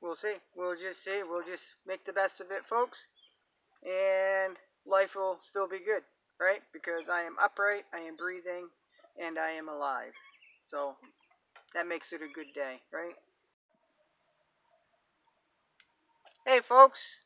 we'll see. We'll just see. We'll just make the best of it, folks. And life will still be good, right? Because I am upright, I am breathing, and I am alive. So that makes it a good day, right? Hey, folks.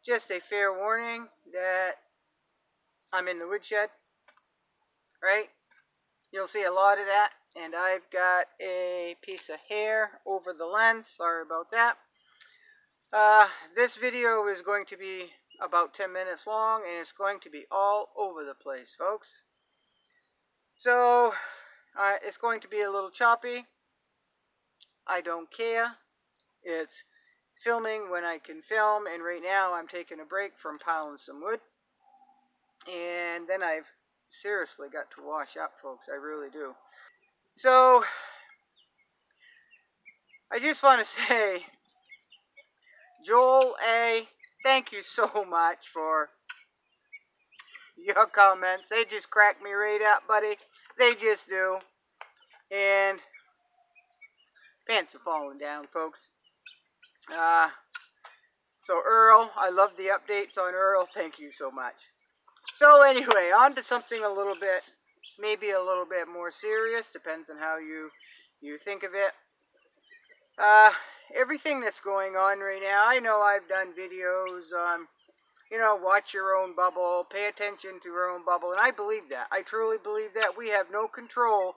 Just a fair warning that I'm in the woodshed, right? You'll see a lot of that. And I've got a piece of hair over the lens. Sorry about that. This video is going to be about 10 minutes long, and it's going to be all over the place, folks. So, it's going to be a little choppy. I don't care. It's filming when I can film, and right now I'm taking a break from piling some wood. And then I've seriously got to wash up, folks. I really do. So, I just want to say, Joel A., thank you so much for your comments. They just crack me right up, buddy. They just do. And pants are falling down, folks. So Earl, I love the updates on Earl. Thank you so much. So anyway, on to something a little bit, maybe a little bit more serious. Depends on how you think of it. Everything that's going on right now, I know I've done videos on, watch your own bubble, pay attention to your own bubble, and I believe that. I truly believe that. We have no control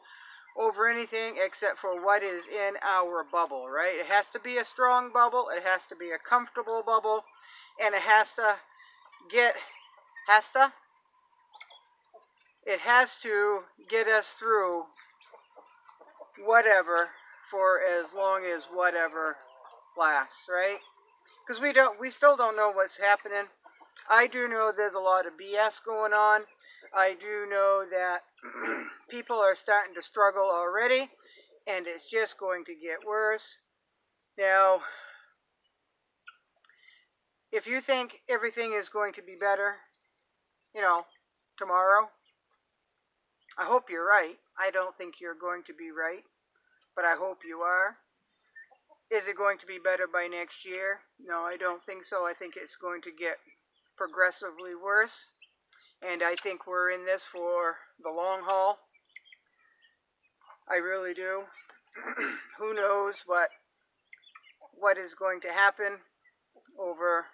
over anything except for what is in our bubble, right? It has to be a strong bubble, it has to be a comfortable bubble, and it has to get us through whatever for as long as whatever lasts, right? Because we still don't know what's happening. I do know there's a lot of BS going on. I do know that people are starting to struggle already, and it's just going to get worse. Now, if you think everything is going to be better, tomorrow, I hope you're right. I don't think you're going to be right, but I hope you are. Is it going to be better by next year? No, I don't think so. I think it's going to get progressively worse. And I think we're in this for the long haul. I really do. Who knows what is going to happen over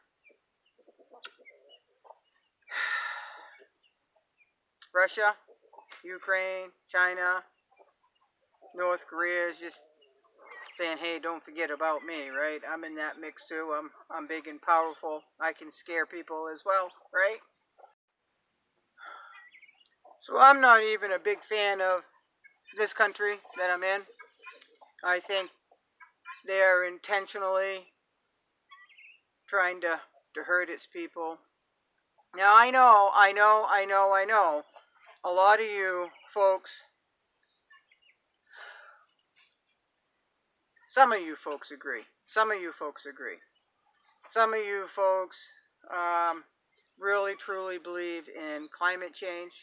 Russia, Ukraine, China, North Korea is just saying, hey, don't forget about me, right? I'm in that mix too. I'm big and powerful. I can scare people as well, right? So I'm not even a big fan of this country that I'm in. I think they are intentionally trying to hurt its people. Now I know, a lot of you folks, some of you folks agree. Some of you folks really truly believe in climate change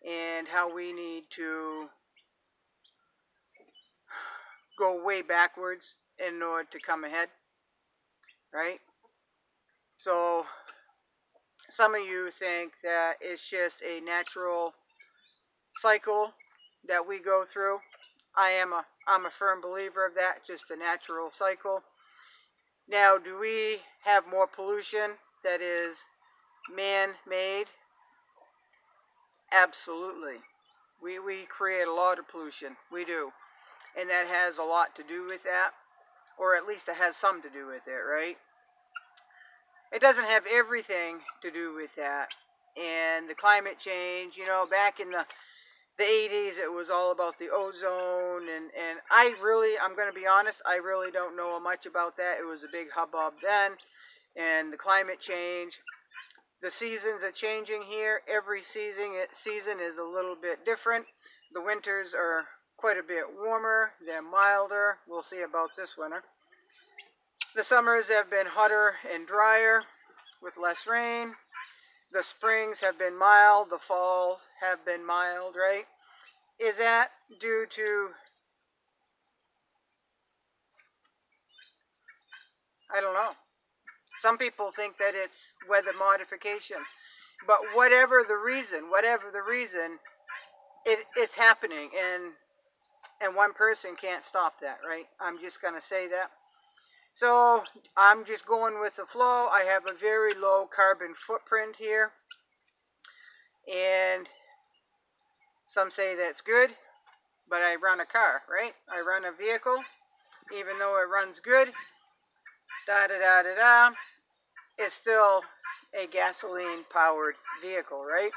and how we need to go way backwards in order to come ahead, right? So some of you think that it's just a natural cycle that we go through. I'm a firm believer of that, just a natural cycle. Now, do we have more pollution that is man-made? Absolutely. We create a lot of pollution. We do. And that has a lot to do with that. Or at least it has some to do with it, right? It doesn't have everything to do with that. And the climate change, back in the 80s, it was all about the ozone. And I'm going to be honest, I really don't know much about that. It was a big hubbub then. And the climate change. The seasons are changing here. Every season is a little bit different. The winters are quite a bit warmer. They're milder. We'll see about this winter. The summers have been hotter and drier with less rain. The springs have been mild. The falls have been mild, right? Is that due to I don't know. Some people think that it's weather modification. But whatever the reason, it's happening, and one person can't stop that, right? I'm just going to say that. So I'm just going with the flow. I have a very low carbon footprint here, and some say that's good, but I run a car, right? I run a vehicle, even though it runs good, da-da-da-da-da, it's still a gasoline-powered vehicle, right?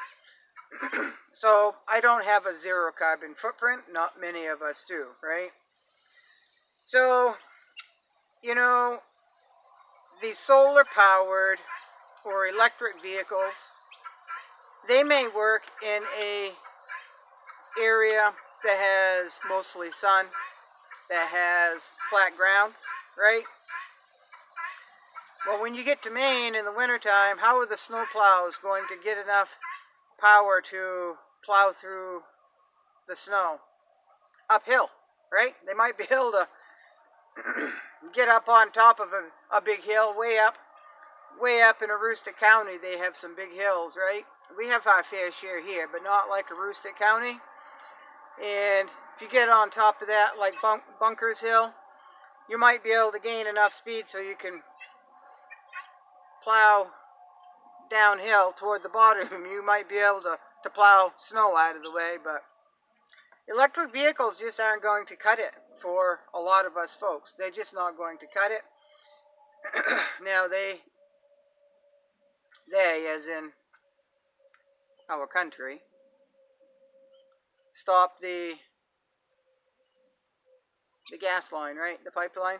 So I don't have a zero carbon footprint. Not many of us do, right? So, you know, these solar-powered or electric vehicles, they may work in a area that has mostly sun, that has flat ground, right? Well, when you get to Maine in the wintertime, how are the snow plows going to get enough power to plow through the snow? Uphill, right? They might be able to get up on top of a big hill, way up in Aroostook County. They have some big hills, right? We have our fair share here, but not like Aroostook County. And if you get on top of that, like Bunkers Hill, you might be able to gain enough speed so you can plow downhill toward the bottom. You might be able to plow snow out of the way, but electric vehicles just aren't going to cut it for a lot of us folks. They're just not going to cut it. Now they as in our country, stopped the gas line, right? The pipeline.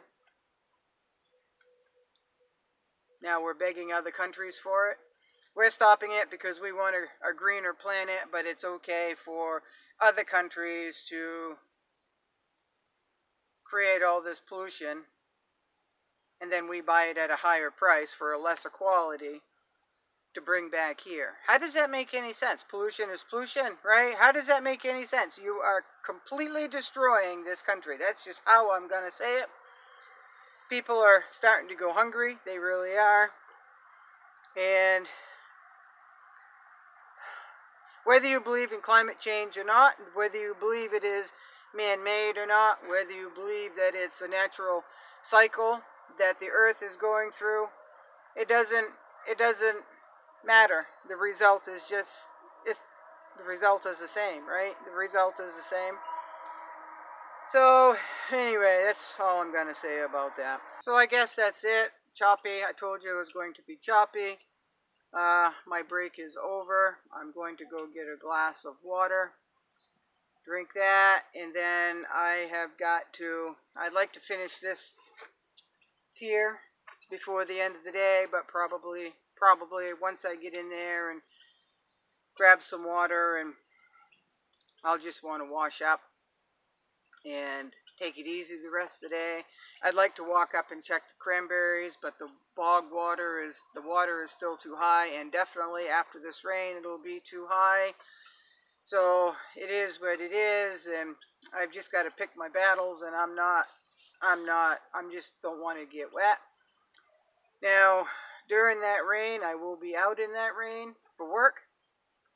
Now we're begging other countries for it. We're stopping it because we want a greener planet, but it's okay for other countries to create all this pollution, and then we buy it at a higher price for a lesser quality to bring back here. How does that make any sense? Pollution is pollution, right? How does that make any sense? You are completely destroying this country. That's just how I'm going to say it. People are starting to go hungry. They really are. And whether you believe in climate change or not, whether you believe it is man-made or not, whether you believe that it's a natural cycle that the earth is going through, it doesn't matter. The result is the result is the same, right? The result is the same. So anyway, that's all I'm going to say about that. So I guess that's it. Choppy. I told you it was going to be choppy. My break is over. I'm going to go get a glass of water, drink that, and then I'd like to finish this tier before the end of the day, but probably once I get in there and grab some water, and I'll just want to wash up and take it easy the rest of the day. I'd like to walk up and check the cranberries, but the water is still too high, and definitely after this rain it'll be too high. So it is what it is, and I've just got to pick my battles, and I just don't want to get wet. Now, during that rain, I will be out in that rain for work.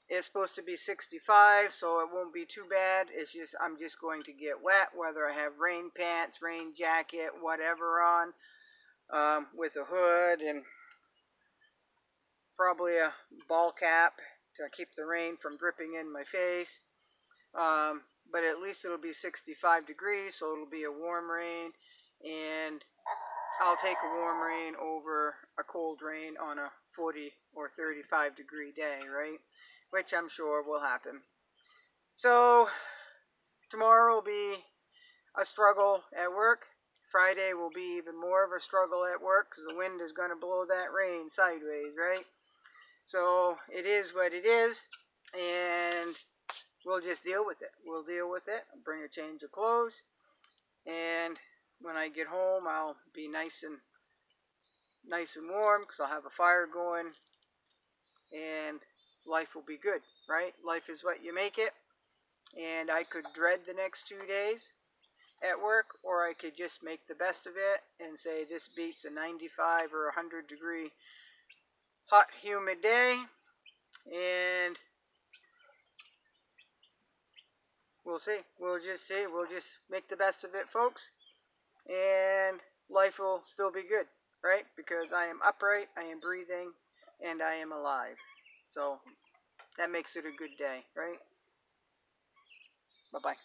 It's supposed to be 65, so it won't be too bad. I'm just going to get wet, whether I have rain pants, rain jacket, whatever on, with a hood and probably a ball cap to keep the rain from dripping in my face. But at least it'll be 65 degrees, so it'll be a warm rain, and I'll take a warm rain over a cold rain on a 40 or 35 degree day, right? Which I'm sure will happen. So tomorrow will be a struggle at work. Friday will be even more of a struggle at work because the wind is going to blow that rain sideways, right? So it is what it is, and we'll just deal with it. We'll deal with it. I'll bring a change of clothes, and when I get home, I'll be nice and warm because I'll have a fire going, and life will be good, right? Life is what you make it, and I could dread the next 2 days, at work, or I could just make the best of it and say this beats a 95 or 100 degree hot, humid day, and we'll see. We'll just see. We'll just make the best of it, folks, and life will still be good, right? Because I am upright, I am breathing, and I am alive. So that makes it a good day, right? Bye-bye.